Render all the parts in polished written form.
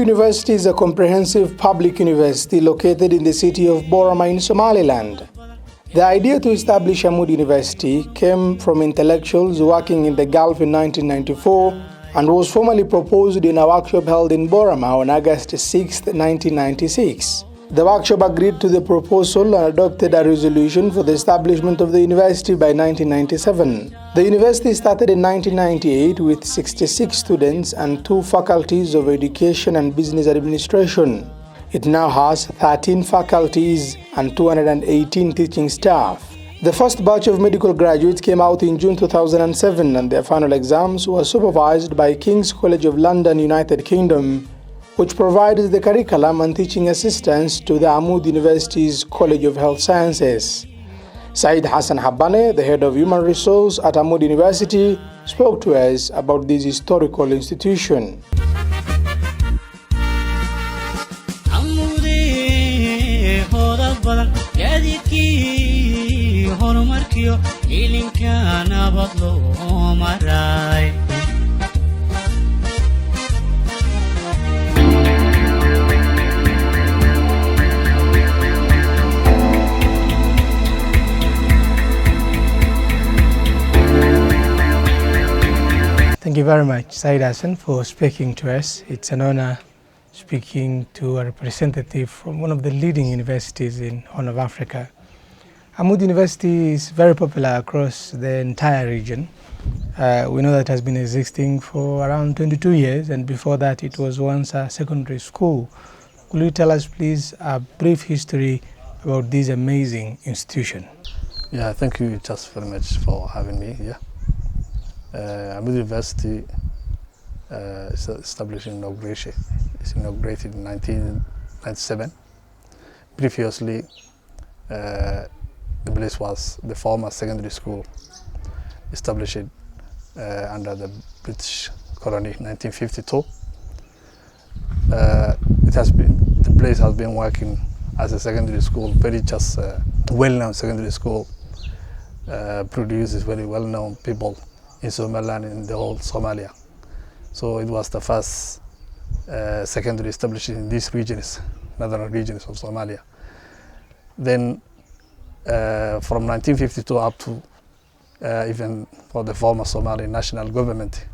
University is a comprehensive public university located in the city of Borama in Somaliland. The idea to establish Amoud University came from intellectuals working in the Gulf in 1994 and was formally proposed in a workshop held in Borama on August 6, 1996. The workshop agreed to the proposal and adopted a resolution for the establishment of the university by 1997. The university started in 1998 with 66 students and 2 faculties of education and business administration. It now has 13 faculties and 218 teaching staff. The first batch of medical graduates came out in June 2007 and their final exams were supervised by King's College of London, United Kingdom, which provides the curriculum and teaching assistance to the Amoud University's College of Health Sciences. Said Hassan Habane, the head of human resource at Amoud University, spoke to us about this historical institution. Thank you very much, Said Hassan, for speaking to us. It's an honor speaking to a representative from one of the leading universities in Horn of Africa. Amoud University is very popular across the entire region. We know that it has been existing for around 22 years, and before that it was once a secondary school. Could you tell us, please, a brief history about this amazing institution? Yeah, thank you just very much for having me here. Amoud University is established in inauguration. It's inaugurated in 1997. Previously, the place was the former secondary school, established under the British colony in 1952. The place has been working as a secondary school, very just well-known secondary school, produces very well-known people in Somaliland, in the whole Somalia. So it was the first secondary established in these regions, northern regions of Somalia. Then from 1952 up to even for the former Somali national government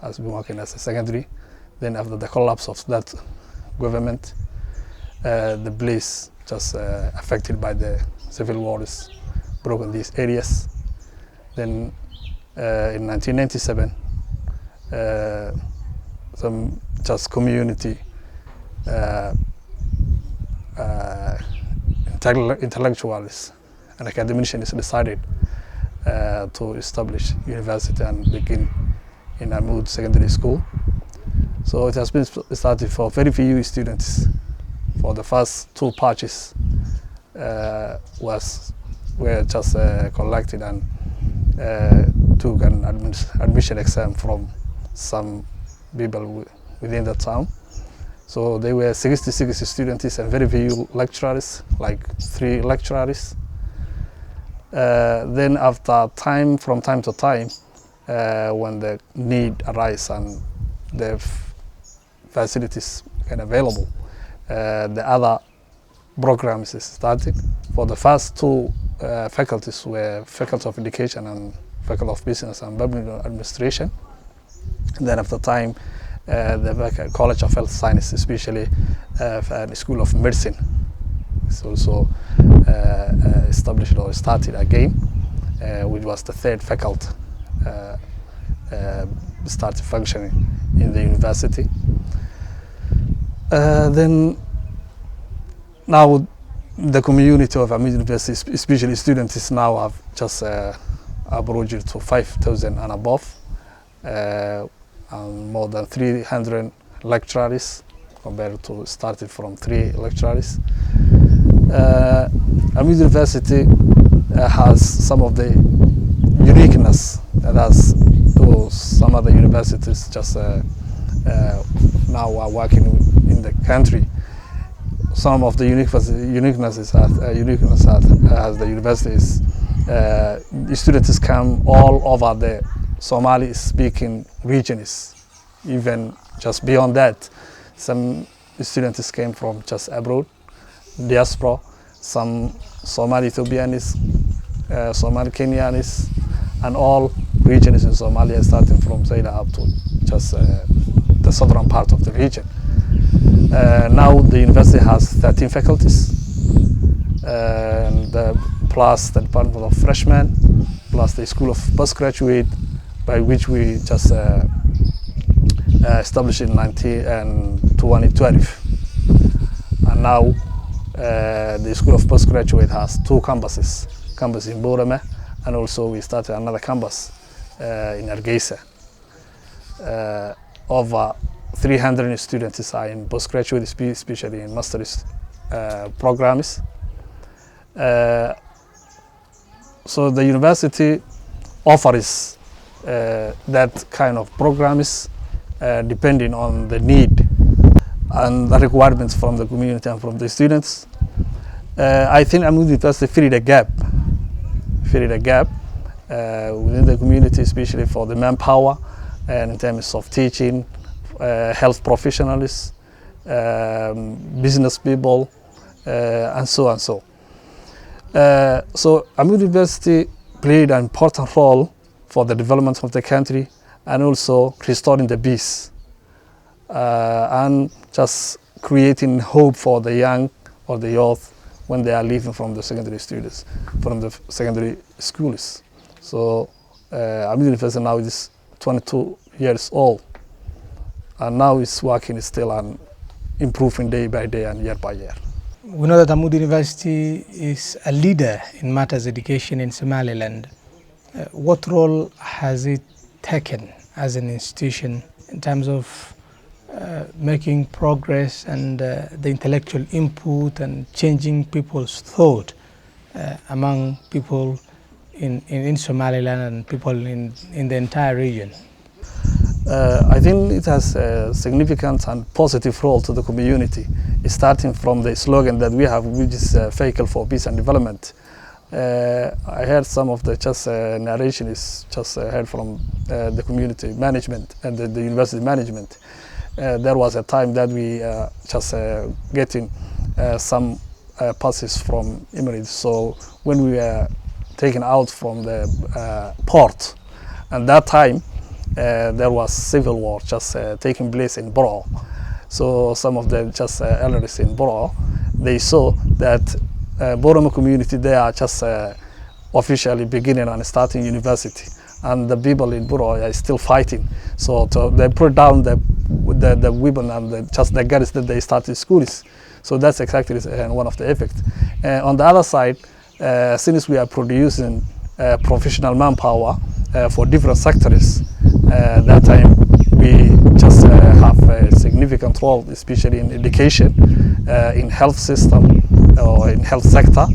has been working as a secondary. Then after the collapse of that government, the place just affected by the civil wars broke in these areas. Then in 1997, some just community intellectuals and academicians decided to establish university and begin in Amoud Secondary School. So it has been started for very few students. For the first 2 batches were just collected and took an admission exam from some people within the town. So there were 66 students and very few lecturers, like 3 lecturers. Then after from time to time, when the need arises and the facilities are available, the other programs is started. For the first 2 faculties were Faculty of Education and Faculty of Business and Public Administration. And then after time, the College of Health Sciences, especially the School of Medicine, is also established or started again, which was the 3rd faculty started functioning in the university. Then now the community of Amoud University, especially students, now have just approached to 5,000 and above, and more than 300 lecturers compared to started from 3 lecturers. Amoud University has some of the uniqueness that has to some other universities just now are working in the country. Some of the uniquenesses as the university is, the students come all over the Somali-speaking regions. Even just beyond that, some students came from just abroad, diaspora, some Somali Ethiopians, Somali Kenyans, and all regions in Somalia, starting from Zaila up to just the southern part of the region. Now the university has 13 faculties, and plus the Department of Freshmen, plus the School of Postgraduate, by which we just established in 2012. And now the School of Postgraduate has 2 campuses, campus in Borama, and also we started another campus in Hargeisa. Over 300 students are in postgraduate, especially in master's programs. So the university offers that kind of programs depending on the need and the requirements from the community and from the students. I think Amoud University filled a gap within the community, especially for the manpower and in terms of teaching, health professionals, business people, and so on. So Amoud University played an important role for the development of the country and also restoring the peace and just creating hope for the young or the youth when they are leaving from the secondary students, from the secondary schools. So Amoud University now is 22 years old, and now it's working still and improving day by day and year by year. We know that Amoud University is a leader in matters education in Somaliland. What role has it taken as an institution in terms of making progress and the intellectual input and changing people's thought among people in Somaliland and people in the entire region? I think it has a significant and positive role to the community, starting from the slogan that we have, which is Vehicle for Peace and Development. I heard some of the narration is heard from the community management and the university management. There was a time that we getting some passes from Emirates. So when we were taken out from the port, and that time there was civil war taking place in Borama. So some of the elders in Borama, they saw that Borama community, they are officially beginning and starting university, and the people in Borama are still fighting. So they put down the women and the girls that they started schools. So that's exactly one of the effects. On the other side, since we are producing professional manpower for different sectors, that time we have a significant role, especially in education, in health system, or in health sector,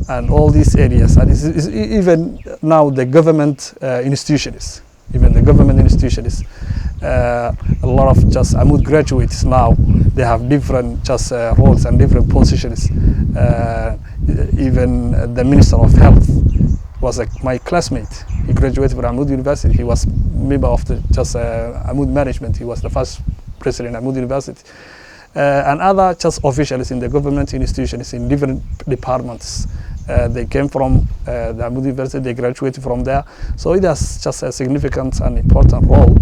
and all these areas. And it's even now the government institutions, a lot of Amoud graduates now, they have different roles and different positions. Even the Minister of Health was my classmate. He graduated from Amoud University. He was member of the Amoud management. He was the first president of Amoud University. And other officials in the government institutions in different departments. They came from the Amoud University, they graduated from there. So it has a significant and important role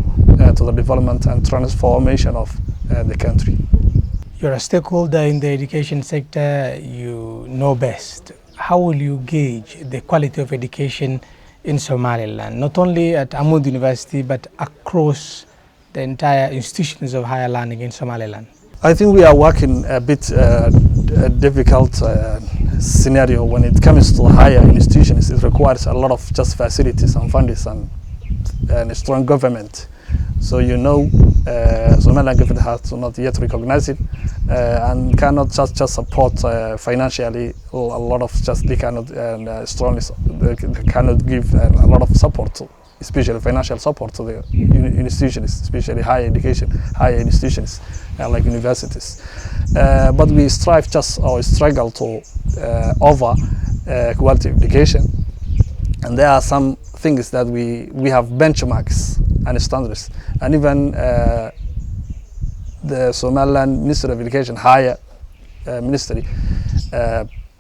to the development and transformation of the country. You're a stakeholder in the education sector, you know best. How will you gauge the quality of education in Somaliland, not only at Amoud University, but across the entire institutions of higher learning in Somaliland? I think we are working a bit a difficult scenario when it comes to higher institutions. It requires a lot of facilities and funding and a strong government. So Somaliland government has not yet recognized it and cannot just support financially. A lot of they cannot cannot give a lot of support, especially financial support to the institutions, especially higher education, higher institutions like universities. But we strive or struggle to offer quality education, and there are some things that we have benchmarks and standards, and even the Somaliland Ministry of Education, higher ministry,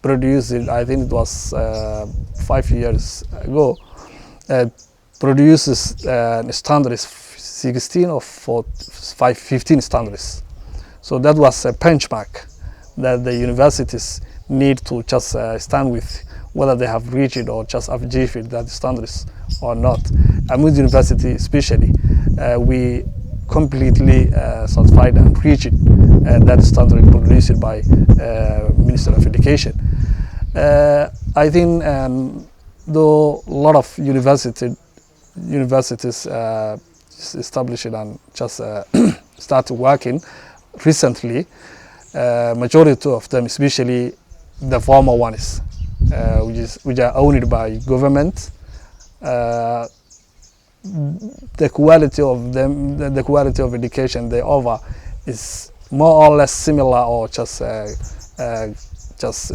produced it, I think it was 5 years ago, produces standards 16 or 15 standards. So that was a benchmark that the universities need to just stand with, whether they have reached it or just achieved that standards or not. Amoud University especially, we completely satisfied and reached that standard produced by Minister of Education. I think though a lot of universities established and just started working recently, majority of them, especially the former ones, which are owned by government, the quality of them, the quality of education they offer is more or less similar or just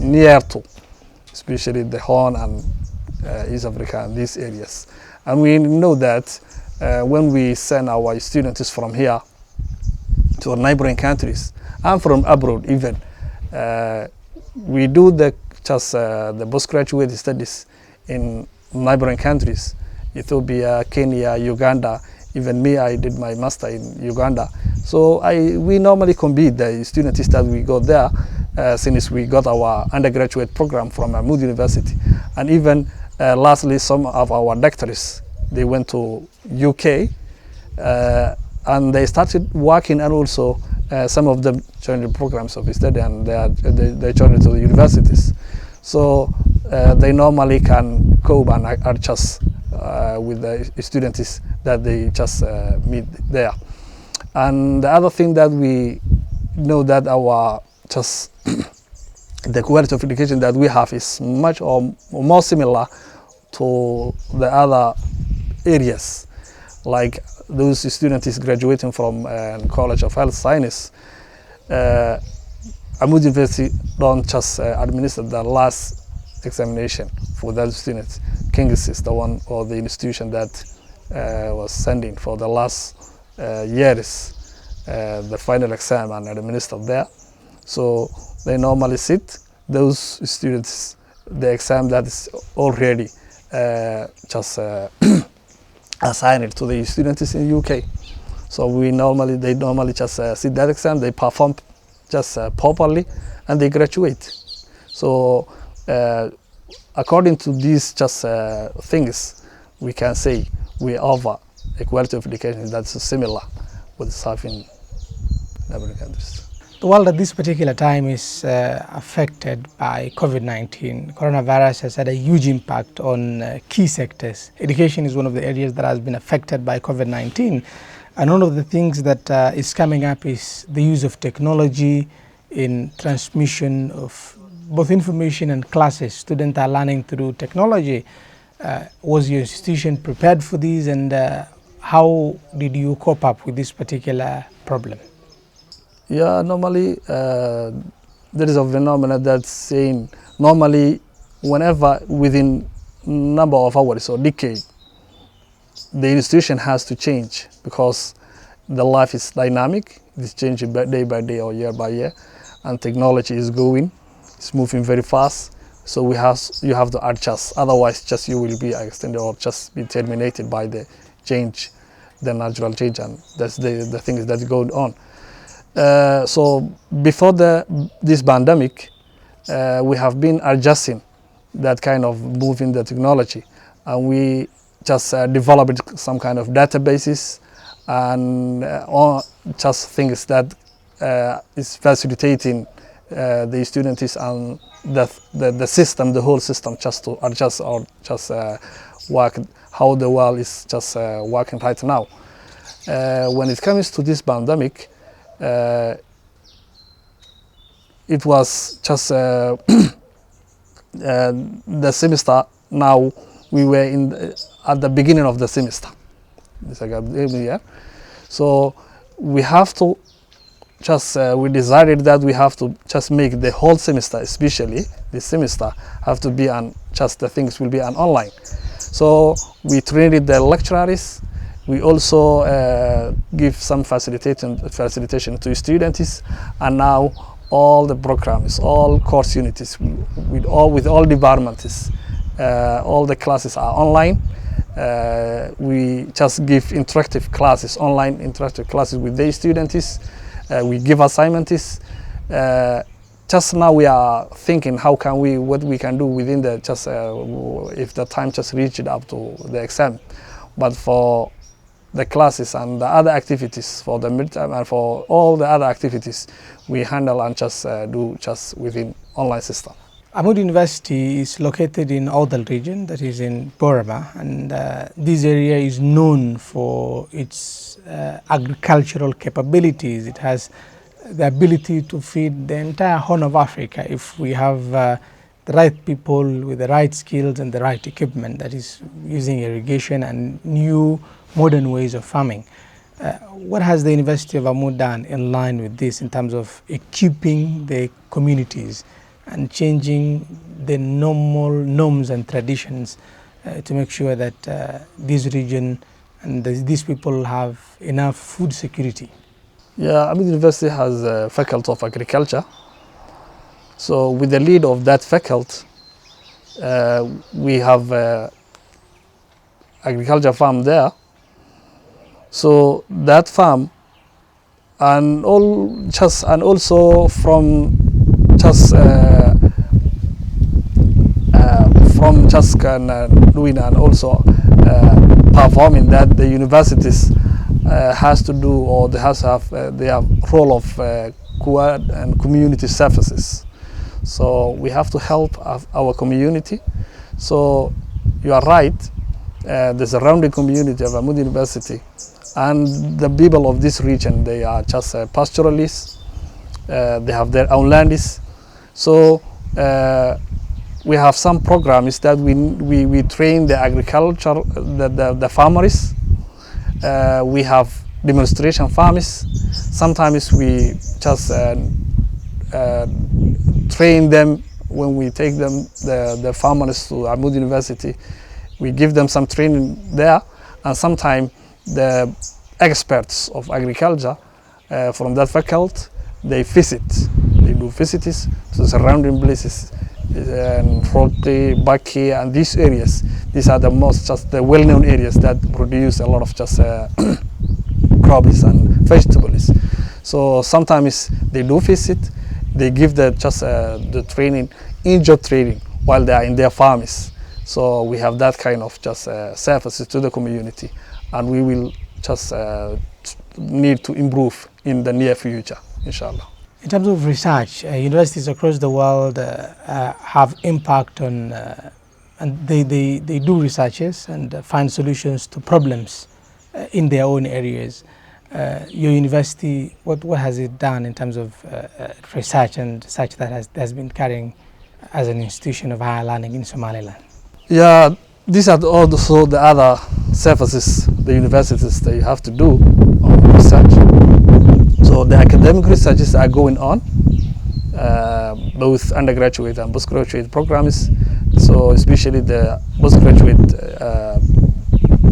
near to, especially the Horn and East Africa and these areas. And we know that when we send our students from here to neighboring countries and from abroad even, we do the postgraduate studies in neighboring countries, Ethiopia, Kenya, Uganda. Even me, I did my master in Uganda. So we normally compete the students that we got there since we got our undergraduate program from Amoud University. And even lastly, some of our doctors, they went to UK and they started working, and also some of them joined the programs of study, and they joined to the universities. So they normally can cope and adjust with the students that they just meet there. And the other thing that we know that our just the quality of education that we have is much or more similar to the other areas, like those students graduating from College of Health Science. Amoud University don't just administer the last examination for that student. King's is the one or the institution that was sending for the last years the final exam and administer there. So they normally sit those students the exam that is already just assigned to the students in UK. So they normally just sit that exam, they perform just properly, and they graduate. So according to these just things, we can say we offer a quality of education that's similar with serving neighboring countries. The world at this particular time is affected by COVID-19. Coronavirus has had a huge impact on key sectors. Education is one of the areas that has been affected by COVID-19. And one of the things that is coming up is the use of technology in transmission of both information and classes. Students are learning through technology. Was your institution prepared for this, and how did you cope up with this particular problem? Yeah, normally there is a phenomenon that's saying normally whenever within number of hours or decade, the institution has to change because the life is dynamic. It's changing day by day or year by year, and technology is going. It's moving very fast. So you have to adjust. Otherwise, just you will be extended or just be terminated by the change, the natural change, and that's the things that's going on. So before this pandemic, we have been adjusting that kind of moving the technology, and we just developed some kind of databases and just things that is facilitating the students and the system, the whole system, just to adjust or just work how the world is just working right now. When it comes to this pandemic, it was just the semester. Now we were at the beginning of the semester. So we have to just we decided that we have to just make the whole semester, especially this semester, have to be on just the things will be on online. So we trained the lecturers We also give some facilitation to students, and now all the programs, all course units, with all departments, all the classes are online. We just give interactive classes, online interactive classes with the students. We give assignments. Just now we are thinking what we can do within the if the time just reached up to the exam. But for the classes and the other activities, for the midterm and for all the other activities, we handle and do within online system. Amoud University is located in Awdal region, that is in Borama, and this area is known for its agricultural capabilities. It has the ability to feed the entire Horn of Africa if we have the right people with the right skills and the right equipment, that is using irrigation and new modern ways of farming. What has the University of Amoud done in line with this in terms of equipping the communities and changing the normal norms and traditions to make sure that this region and these people have enough food security? Yeah, Amoud University has a faculty of agriculture. So with the lead of that faculty, we have agriculture farm there. So that farm and also from doing and also performing that, the universities has to do, or they have to have their role of quad and community services. So we have to help our community. So you are right, the surrounding community of Amoud University and the people of this region, they are just pastoralists. They have their own lands. So we have some programs that we train the agriculture, the farmers. We have demonstration farms. Sometimes we just train them when we take them, the farmers, to Amoud University. We give them some training there, and sometimes the experts of agriculture from that faculty, they do visits to the surrounding places, and Rocky, Baki, and these areas. These are the well-known areas that produce a lot of crops and vegetables. So sometimes they do visit, they give the training, in-job training, while they are in their farms. So we have that kind of services to the community, and we will need to improve in the near future, inshallah. In terms of research, universities across the world have impact on, and they do researches and find solutions to problems in their own areas. Your university, what has it done in terms of research and such that has been carrying as an institution of higher learning in Somaliland? Yeah, these are also the other services the universities they have to do on research. So the academic researches are going on, both undergraduate and postgraduate programs. So especially the postgraduate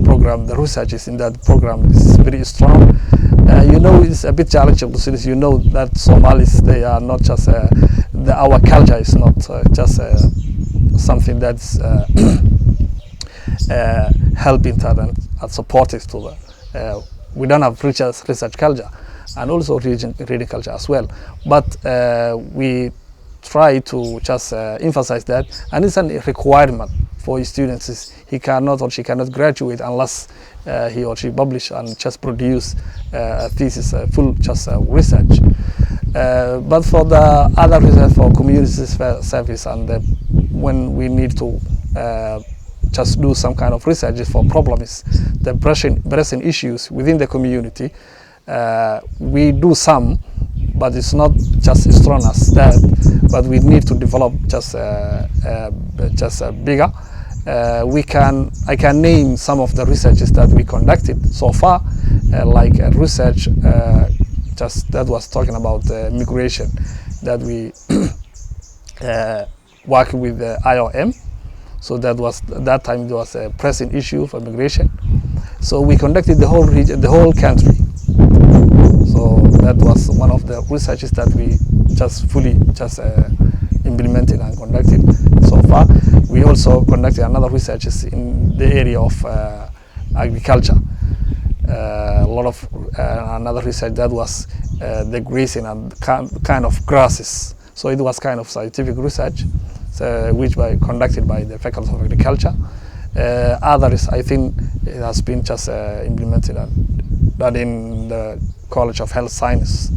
program, the research in that program is very strong. It's a bit challenging since you know that Somalis, they are not just, our culture is not just something that's helping and supportive to the, we don't have research culture and also reading culture as well. But we try to just emphasize that, and it's a requirement for students. He cannot or she cannot graduate unless he or she publish and just produce a thesis, full research. But for the other research, for community service, and when we need to just do some kind of research for problems, the pressing issues within the community, we do some, but it's not just as strong as that. But we need to develop just bigger. I can name some of the researches that we conducted so far, like research that was talking about migration, that we work with the IOM. So that time there was a pressing issue for migration. So we conducted the whole region, the whole country. So that was one of the researches that we just fully implemented and conducted so far. We also conducted another researches in the area of agriculture. A lot of another research that was the grazing and kind of grasses. So it was kind of scientific research, which was conducted by the faculty of agriculture. Others, I think, it has been just implemented that in the College of Health Science.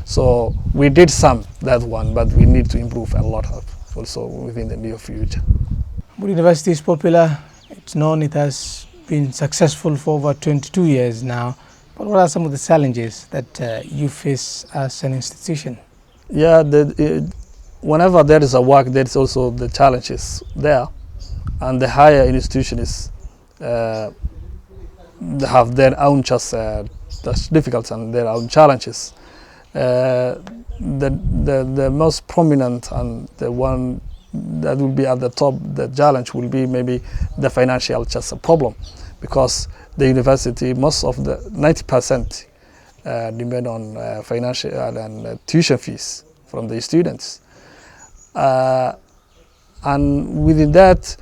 So we did that one, but we need to improve a lot also within the near future. Amoud University is popular. It's known it has been successful for over 22 years now. But what are some of the challenges that you face as an institution? Yeah, whenever there is a work, there is also the challenges there. And the higher institutions they have their own difficulties and their own challenges. The most prominent and the one that will be at the top, the challenge will be maybe the financial problem, because the university, most of the 90% depend on financial and tuition fees from the students. And within that,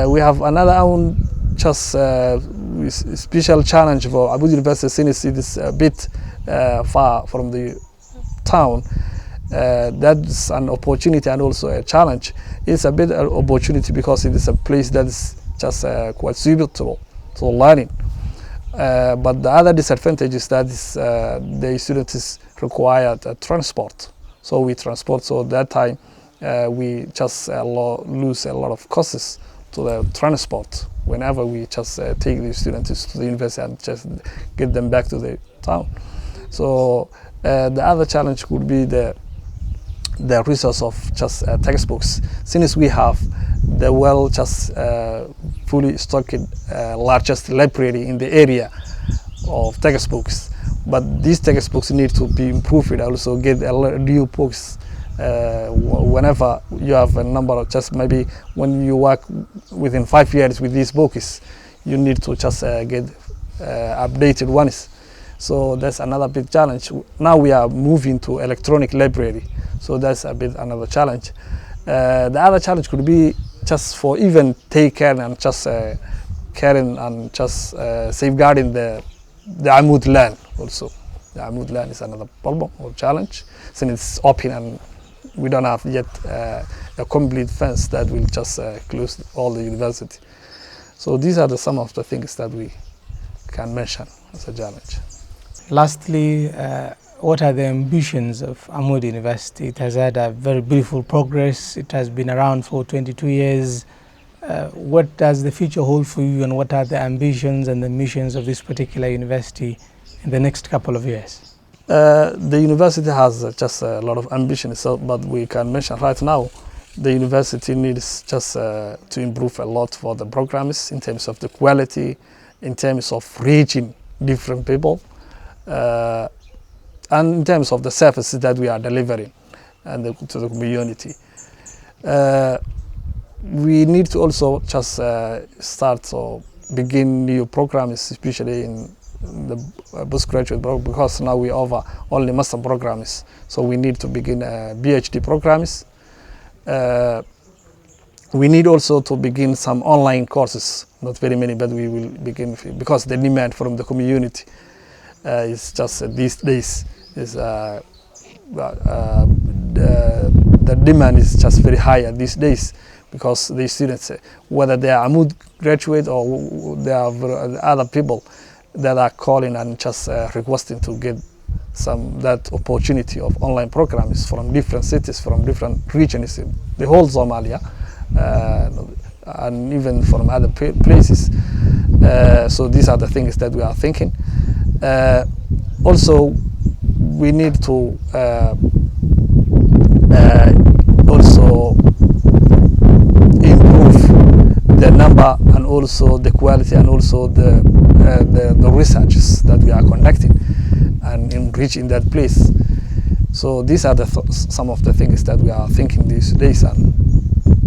we have another own special challenge for Amoud University, since it is a bit far from the town. That's an opportunity and also a challenge. It's a bit an opportunity because it is a place that is just quite suitable to learning. But the other disadvantage is that the students require transport. So we transport, so that time we just lose a lot of costs to the transport whenever we just take the students to the university and just get them back to the town. So the other challenge would be the resource of textbooks. Since we have the fully stocked largest library in the area of textbooks, but these textbooks need to be improved. Also get new books whenever you have a number of maybe when you work within 5 years with these books, you need to get updated ones. So that's another big challenge. Now we are moving to electronic library, so that's a bit another challenge. The other challenge could be just for even take care and caring and safeguarding the Amoud land also. The Amoud land is another problem or challenge, since it's open and we don't have yet a complete fence that will close all the university. So these are some of the things that we can mention as a challenge. Lastly, what are the ambitions of Amoud University? It has had a very beautiful progress. It has been around for 22 years. What does the future hold for you, and what are the ambitions and the missions of this particular university in the next couple of years? The university has a lot of ambitions, but we can mention right now the university needs to improve a lot for the programs in terms of the quality, in terms of reaching different people, and in terms of the services that we are delivering and to the community. We need to also start or begin new programs, especially in the postgraduate program, because now we offer only master programs. So we need to begin PhD programs. We need also to begin some online courses, not very many, but we will begin, because the demand from the community is these days is the demand is just very high these days, because the students, whether they are Amoud graduate or they are other people that are calling and requesting to get that opportunity of online programs from different cities, from different regions in the whole Somalia, and even from other places. So these are the things that we are thinking. Also, we need to also improve the number and also the quality and also the researches that we are conducting and enriching that place. So these are some of the things that we are thinking these days and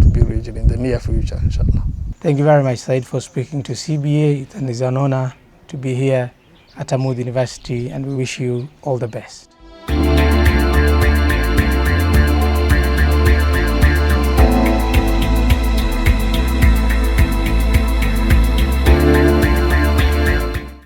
to be reached in the near future, inshallah. Thank you very much, Said, for speaking to CBA. It is an honor to be here at Amoud University, and we wish you all the best.